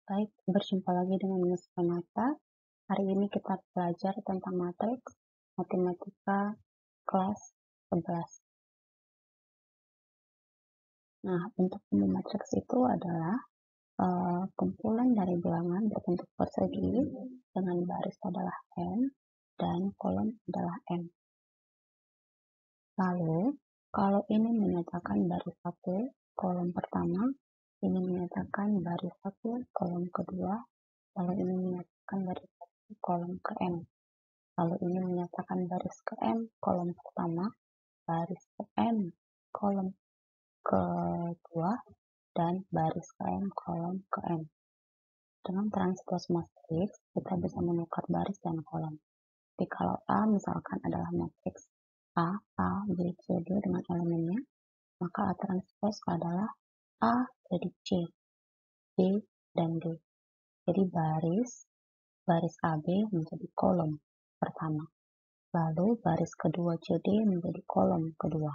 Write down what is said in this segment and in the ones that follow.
Baik, berjumpa lagi dengan Miss Renata. Hari ini kita belajar tentang matriks matematika kelas 11. Nah, untuk matriks itu adalah kumpulan dari bilangan berbentuk persegi dengan baris adalah n dan kolom adalah m. Lalu, kalau ini menyatakan baris 1 kolom pertama, ini menyatakan baris 1 kolom kedua, lalu ini menyatakan baris 1 kolom ke m. Lalu ini menyatakan baris ke M kolom pertama, baris ke M kolom kedua, dan baris ke M kolom ke M. Dengan transpose matriks, kita bisa menukar baris dan kolom. Jadi kalau A misalkan adalah matriks A, B, C, D dengan elemennya, maka A transpose adalah A jadi C, B, dan D. Jadi baris AB menjadi kolom pertama. Lalu baris kedua CD menjadi kolom kedua.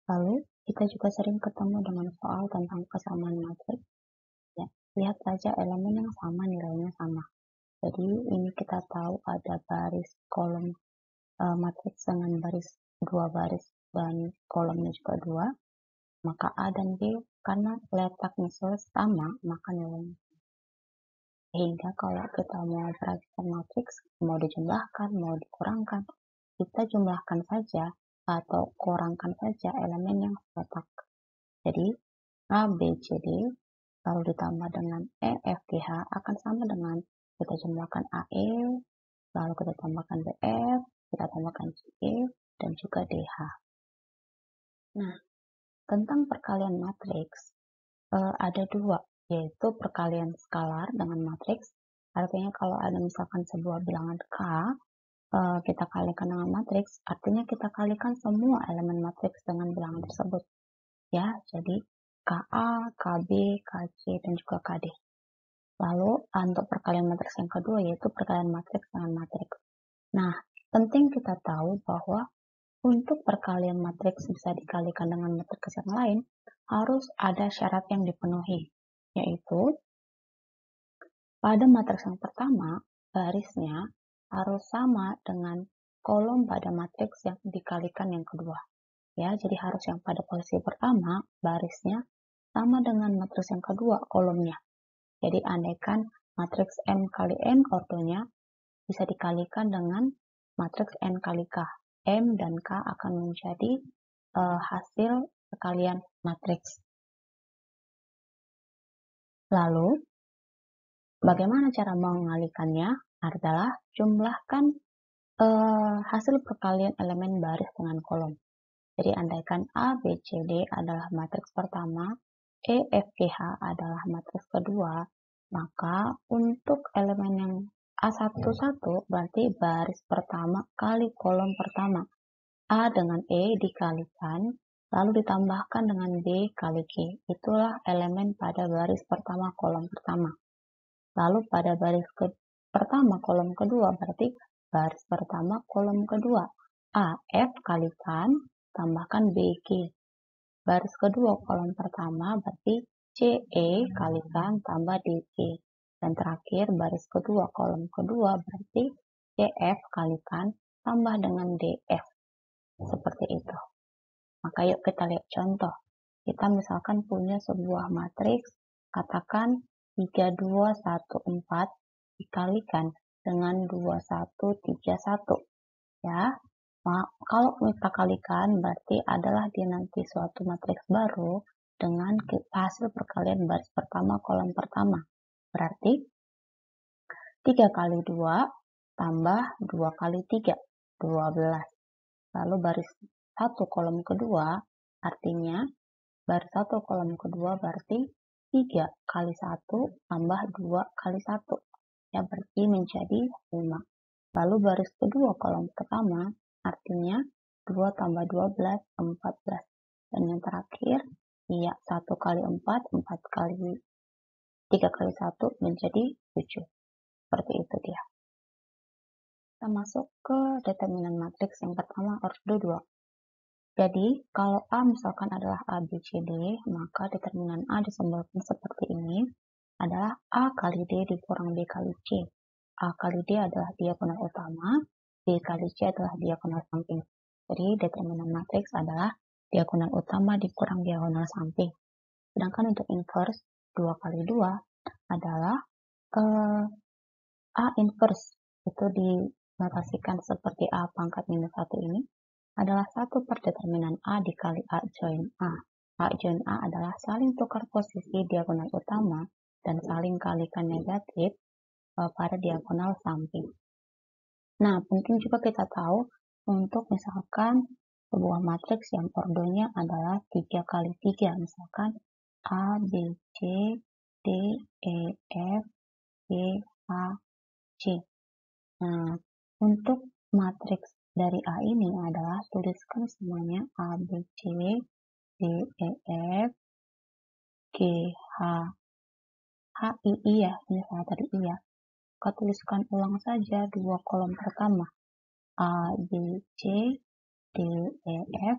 Lalu kita juga sering ketemu dengan soal tentang kesamaan matriks. Ya, lihat saja elemen yang sama nilainya sama. Jadi ini kita tahu ada baris kolom matriks dengan dua baris dan kolomnya juga 2. Maka A dan B karena letaknya sama maka nilainya. Sehingga kalau kita mau perhatikan matriks, mau dijumlahkan, mau dikurangkan, kita jumlahkan saja atau kurangkan saja elemen yang letak. Jadi, A, B, C, D, lalu ditambah dengan E, F, G, H akan sama dengan kita jumlahkan AE, lalu kita tambahkan BF, kita tambahkan CE, dan juga DH. Nah, tentang perkalian matriks, ada 2, yaitu perkalian skalar dengan matriks. Artinya kalau ada misalkan sebuah bilangan K, kita kalikan dengan matriks, artinya kita kalikan semua elemen matriks dengan bilangan tersebut. Ya, jadi KA, KB, KC, dan juga KD. Lalu untuk perkalian matriks yang kedua yaitu perkalian matriks dengan matriks. Nah, penting kita tahu bahwa untuk perkalian matriks bisa dikalikan dengan matriks yang lain, harus ada syarat yang dipenuhi, yaitu pada matriks yang pertama, barisnya harus sama dengan kolom pada matriks yang dikalikan yang kedua. Ya, jadi harus yang pada posisi pertama, barisnya sama dengan matriks yang kedua, kolomnya. Jadi andaikan matriks M kali N ortonya bisa dikalikan dengan matriks N kali K. M dan K akan menjadi hasil perkalian matriks. Lalu, bagaimana cara mengalikannya? Adalah jumlahkan hasil perkalian elemen baris dengan kolom. Jadi andaikan A, B, C, D adalah matriks pertama, E, F, G, H adalah matriks kedua, maka untuk elemen yang A11 berarti baris pertama kali kolom pertama. A dengan E dikalikan, lalu ditambahkan dengan B kali G. Itulah elemen pada baris pertama kolom pertama. Lalu pada baris pertama kolom kedua berarti baris pertama kolom kedua. AF kalikan, tambahkan BG. Baris kedua kolom pertama berarti CE kalikan tambah DG. Dan terakhir baris kedua kolom kedua berarti CF kalikan tambah dengan DF. Seperti itu. Maka yuk kita lihat contoh. Kita misalkan punya sebuah matriks, katakan 3, 2, 1, 4 dikalikan dengan 2, 1, 3, 1. Ya, kalau kita kalikan berarti adalah dia nanti suatu matriks baru dengan hasil perkalian baris pertama kolom pertama. Berarti 3 kali 2 tambah 2 kali 3, 12. Lalu baris 1 kolom kedua artinya baris 1 kolom kedua berarti 3 kali 1 tambah 2 kali 1. Ya, berarti menjadi 5. Lalu baris kedua kolom pertama artinya 2 tambah 12, 14. Dan yang terakhir, ya 1 kali 4, 4 kali 3 kali 1 menjadi 7. Seperti itu dia. Kita masuk ke determinan matriks yang pertama orde 2. Jadi, kalau A misalkan adalah A, B, C, D, maka determinan A disimbolkan seperti ini. adalah A kali D dikurang B kali C. A kali D adalah diagonal utama, B kali C adalah diagonal samping. Jadi determinan matriks adalah diagonal utama dikurang diagonal samping. Sedangkan untuk inverse 2 kali 2 adalah A inverse, itu dinotasikan seperti A pangkat minus 1 ini, adalah 1 per determinan A dikali A join A. A join A adalah saling tukar posisi diagonal utama dan saling kalikan negatif pada diagonal samping. Nah, mungkin juga kita tahu untuk misalkan sebuah matriks yang ordonya adalah 3 kali 3, misalkan A, B, C, D, E, F, G, H, C. Nah, untuk matriks dari A ini adalah tuliskan semuanya A, B, C, D, E, F, G, H, H, I ya, ini salah tadi I ya. Kita tuliskan ulang saja dua kolom pertama A, B, C, D, E, F,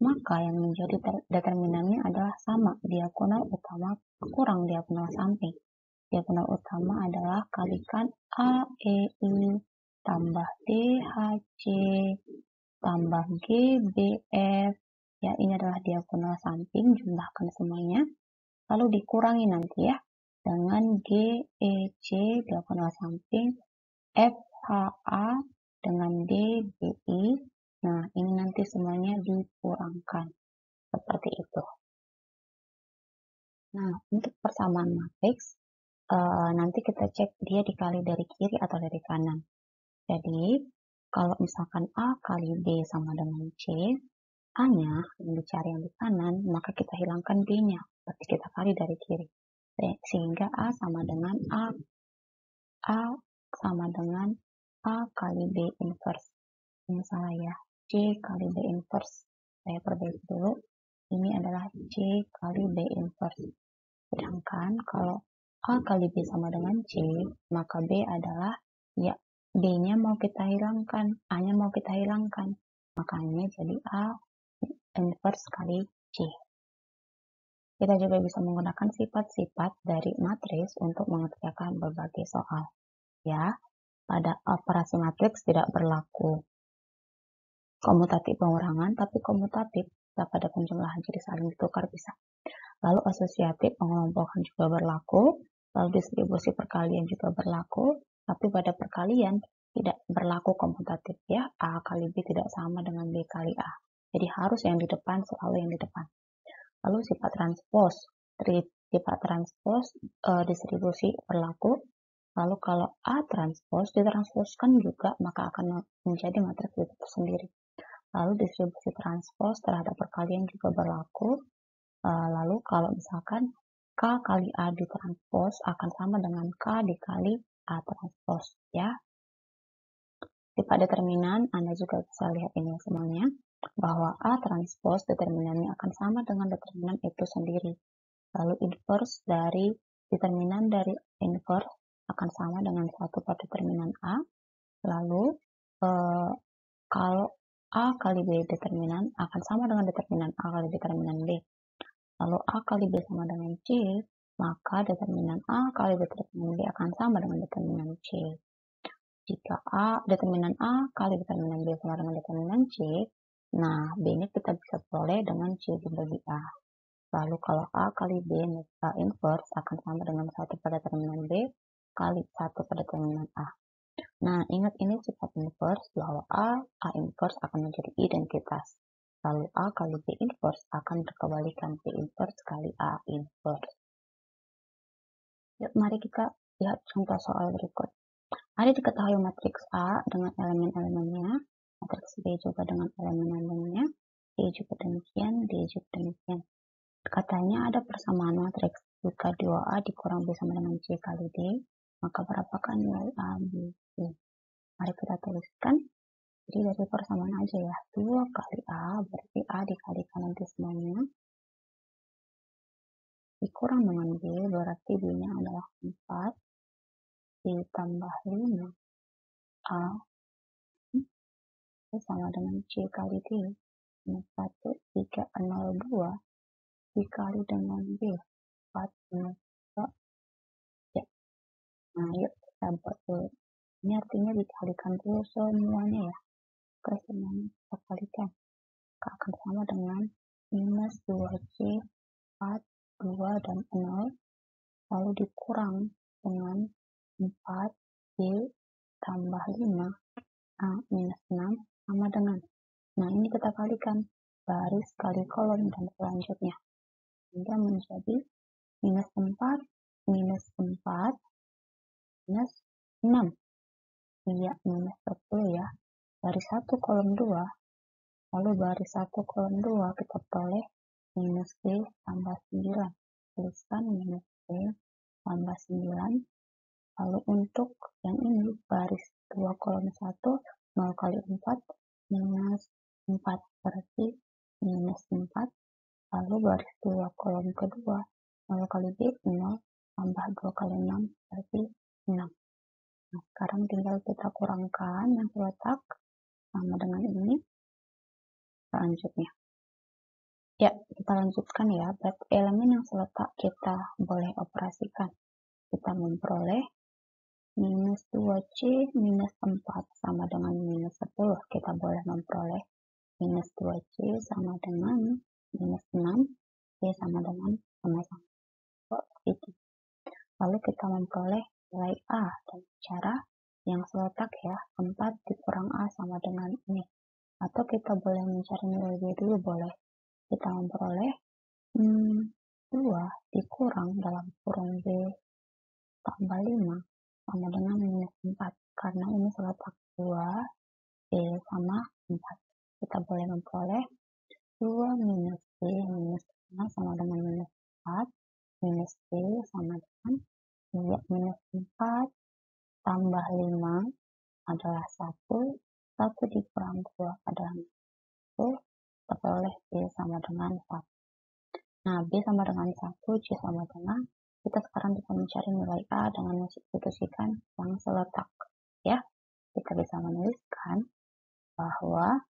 maka yang menjadi determinannya adalah sama, diagonal utama kurang diagonal samping. Diagonal utama adalah kalikan A, E, I, tambah D, H, C, tambah G, B, F. Ya, ini adalah diagonal samping, jumlahkan semuanya. Lalu dikurangi nanti ya, dengan G, E, C, diagonal samping, F, H, A, dengan D, B, I. Nah, ini nanti semuanya dikurangkan. Seperti itu. Nah, untuk persamaan matriks, nanti kita cek dia dikali dari kiri atau dari kanan. Jadi, kalau misalkan A kali B sama dengan C, A-nya yang dicari yang di kanan, maka kita hilangkan B-nya. Berarti kita kali dari kiri. Sehingga A sama dengan A sama dengan A kali B inverse. Ini salah ya. C kali B inverse. Saya perbaiki dulu. Ini adalah C kali B inverse. Sedangkan kalau A kali B sama dengan C, maka B adalah, ya, B-nya mau kita hilangkan, A-nya mau kita hilangkan. Makanya jadi A inverse kali C. Kita juga bisa menggunakan sifat-sifat dari matriks untuk mengerjakan berbagai soal. Ya, pada operasi matriks tidak berlaku komutatif pengurangan, tapi komutatif pada penjumlahan, jadi saling ditukar bisa. Lalu asosiatif pengelompokan juga berlaku, lalu distribusi perkalian juga berlaku, tapi pada perkalian tidak berlaku komutatif ya, A kali B tidak sama dengan B kali A. Jadi harus yang di depan, selalu yang di depan. Lalu sifat transpos, distribusi berlaku. Lalu kalau A transpos ditransposkan juga, maka akan menjadi matriks itu tersendiri. Lalu distribusi transpos terhadap perkalian juga berlaku. Lalu kalau misalkan K kali A ditranspos akan sama dengan K dikali A transpos ya. Sifat determinan, Anda juga bisa lihat ini semuanya, bahwa A transpos determinannya akan sama dengan determinan itu sendiri. Lalu inverse dari determinan dari inverse akan sama dengan 1 per determinan A. Lalu kalau A kali B determinan akan sama dengan determinan A kali determinan B. Lalu A kali B sama dengan C, maka determinan A kali determinan B akan sama dengan determinan C. Jika determinan A kali determinan B sama dengan determinan C, nah B-nya kita bisa peroleh dengan C dibagi A. Lalu kalau A kali B inverse akan sama dengan 1 pada determinan B kali 1 pada determinan A. Nah, ingat ini sifat inverse bahwa A inverse akan menjadi identitas. Lalu A kali B inverse akan berkebalikan B inverse kali A inverse. Yuk, mari kita lihat contoh soal berikut. Ada diketahui matriks A dengan elemen-elemennya, matriks B juga dengan elemen-elemennya, D juga demikian, D juga demikian. Katanya ada persamaan matriks jika 2A dikurang B sama dengan C kali D, maka berapakah nilai A, B, C? Mari kita tuliskan. Jadi dari persamaan aja ya, 2 kali A berarti A dikalikan nanti semuanya, dikurang dengan B berarti B-nya adalah 4, ditambah 5 A sama dengan C kali D, 1302 dikali dengan B, 402 Nah, yuk kita buat dulu. Ini artinya dikalikan dulu semuanya ya. Oke, semuanya kita kalikan. Maka akan sama dengan minus 2C, 4, 2, dan 0. Lalu dikurang dengan 4C tambah 5, A minus 6, sama dengan. Nah, ini kita kalikan baris kali kolom dan selanjutnya. Sehingga menjadi minus 4, minus 4, minus 6. Iya, minus 10 ya. Baris 1 kolom 2, lalu baris 1 kolom 2 kita peroleh minus B tambah 9. Tuliskan minus B tambah 9. Lalu untuk yang ini baris 2 kolom 1, 0 kali 4, minus 4, berarti minus 4. Lalu baris 2 kolom kedua, 0 kali B, 0, tambah 2 kali 6, berarti 6. Nah, sekarang tinggal kita kurangkan yang terletak sama dengan ini. Selanjutnya, ya kita lanjutkan ya. Berarti elemen yang seletak kita boleh operasikan. Kita memperoleh minus 2C minus 4 sama dengan minus 10. Kita boleh memperoleh minus 2C sama dengan minus 6. C sama dengan sama-sama. Lalu kita memperoleh nilai A dan cara yang seletak ya. 4 dikurang A sama dengan ini. Atau kita boleh mencari nilai B dulu boleh. Kita memperoleh 2 dikurang dalam kurung B tambah 5 sama dengan minus 4. Karena ini seletak 2, B sama 4. Kita boleh memperoleh 2 minus B minus 5 sama dengan minus 4. Minus B sama dengan minus 4 tambah 5 adalah 1. 1 dikurang 2 adalah 1. Kita peroleh B sama dengan 1. Nah, B sama dengan 1, C sama dengan. Kita sekarang bisa mencari nilai A dengan mensubstitusikan yang seletak. Ya, kita bisa menuliskan bahwa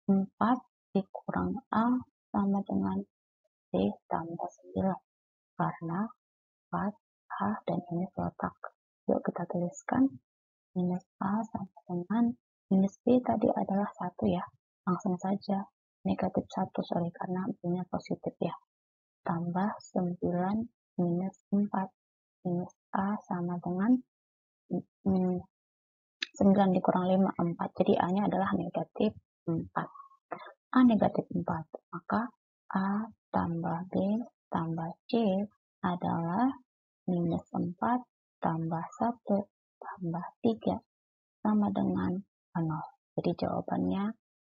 4 dikurang A sama dengan B tambah 9. Karena 4, A, dan ini seletak. Yuk kita tuliskan minus A sama dengan minus B tadi adalah 1 ya. Langsung saja negatif 1 sorry karena B-nya positif ya. Tambah 9 minus 4. Minus A sama dengan 9 dikurang 5, 4. Jadi A-nya adalah negatif 4. A negatif 4. Maka A tambah B tambah C adalah minus 4 tambah 1 tambah 3 sama dengan 0. Jadi jawabannya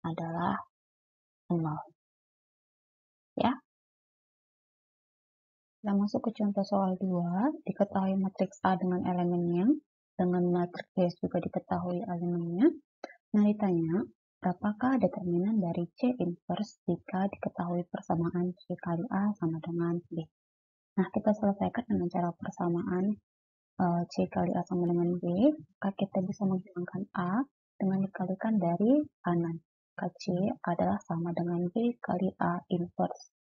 adalah 0. Ya. Kita masuk ke contoh soal 2. Diketahui matriks A dengan elemennya. Dengan matriks B juga diketahui elemennya. Nah, ditanya, berapakah determinan dari C inverse jika diketahui persamaan C kali A sama dengan B? Nah, kita selesaikan dengan cara persamaan C kali A sama dengan B. Maka kita bisa menghilangkan A dengan dikalikan dari kanan. Maka C adalah sama dengan B kali A inverse.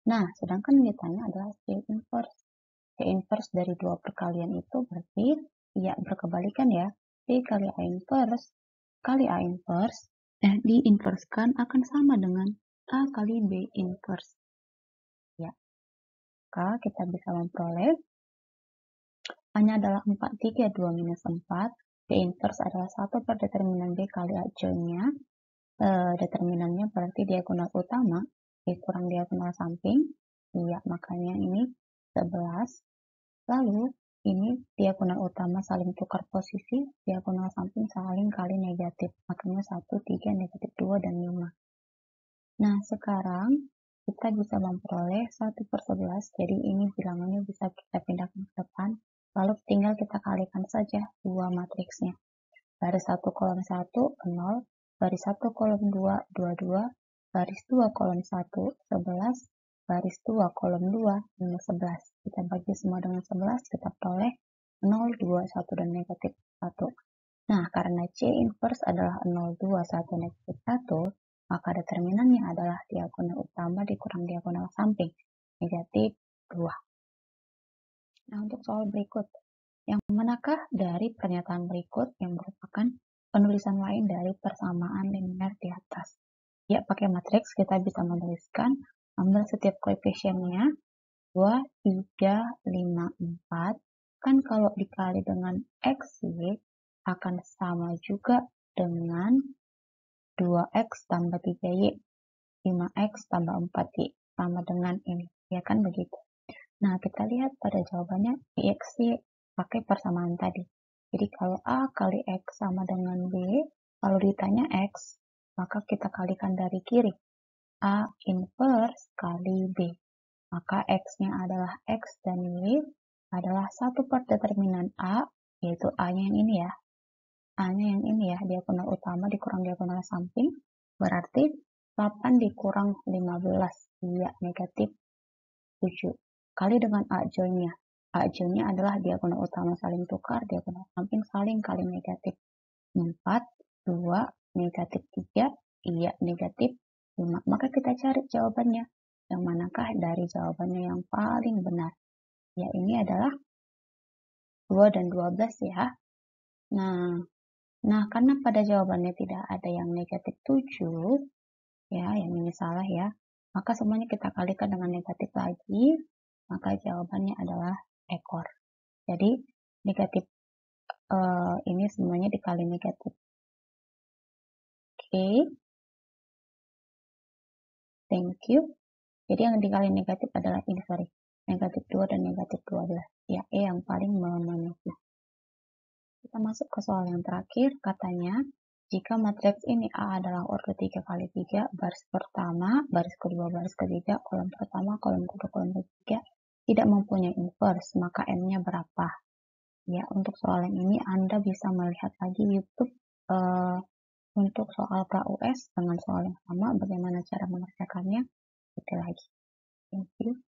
Nah, sedangkan yang ditanya adalah C inverse. C inverse dari dua perkalian itu berarti ya berkebalikan ya. B kali A inverse kali A inverse diinverskan akan sama dengan A kali B inverse. Ya. Maka kita bisa memperoleh A-nya adalah 4, 3, 2, minus 4. B inverse adalah 1 per determinan B kali A-nya. Determinannya berarti diagonal utama B kurang diagonal samping. Iya, makanya ini 11. Lalu ini diagonal utama saling tukar posisi, diagonal samping saling kali negatif. Makanya 1, 3, negatif 2, dan 5. Nah, sekarang kita bisa memperoleh 1 per 11. Jadi ini bilangannya bisa kita pindahkan ke depan. Lalu tinggal kita kalikan saja dua matriksnya. Baris 1 kolom 1, 0. Baris 1 kolom 2, 22. Baris 2 kolom 1, 11. Baris 2 kolom 2, minus 11. Kita bagi semua dengan 11, kita peroleh 0, 2, 1, dan negatif 1. Nah, karena C inverse adalah 0, 2, 1, negatif 1, maka determinannya adalah diagonal utama dikurang diagonal samping, negatif 2. Nah, untuk soal berikut, Yang manakah dari pernyataan berikut yang merupakan penulisan lain dari persamaan linier di atas? Ya, pakai matriks kita bisa menuliskan, ambil setiap koefisiennya, 2, 3, 5, 4. Kan kalau dikali dengan X, Y, akan sama juga dengan 2X tambah 3Y, 5X tambah 4Y, sama dengan ini. Ya kan begitu. Nah, kita lihat pada jawabannya X, Y, pakai persamaan tadi. Jadi kalau A kali X sama dengan B, kalau ditanya X, maka kita kalikan dari kiri. A inverse kali B. Maka X-nya adalah X dan Y adalah 1 per determinan A, yaitu A-nya yang ini ya. A-nya yang ini ya, diagonal utama dikurang diagonal samping, berarti 8 dikurang 15, iya negatif 7. Kali dengan A join-nya. A join-nya adalah diagonal utama saling tukar, diagonal samping saling kali negatif 4, 2, negatif 3, iya negatif 5. Maka kita cari jawabannya. Yang manakah dari jawabannya yang paling benar? Ya, ini adalah 2 dan 12 ya. Nah, karena pada jawabannya tidak ada yang negatif 7, ya, yang ini salah ya, maka semuanya kita kalikan dengan negatif lagi, maka jawabannya adalah ekor. Jadi, negatif ini semuanya dikali negatif. Oke, thank you. Jadi yang dikali negatif adalah ini, sorry, negatif 2 dan negatif 12. Ya, E yang paling memenuhi. Kita masuk ke soal yang terakhir, katanya, jika matriks ini A adalah order 3 kali 3, baris pertama, baris kedua, baris ketiga, kolom pertama, kolom kedua, kolom ketiga, tidak mempunyai inverse, maka M-nya berapa? Ya, untuk soal yang ini Anda bisa melihat lagi YouTube untuk soal pra-US dengan soal yang sama, bagaimana cara mengerjakannya, itu lagi. Thank you.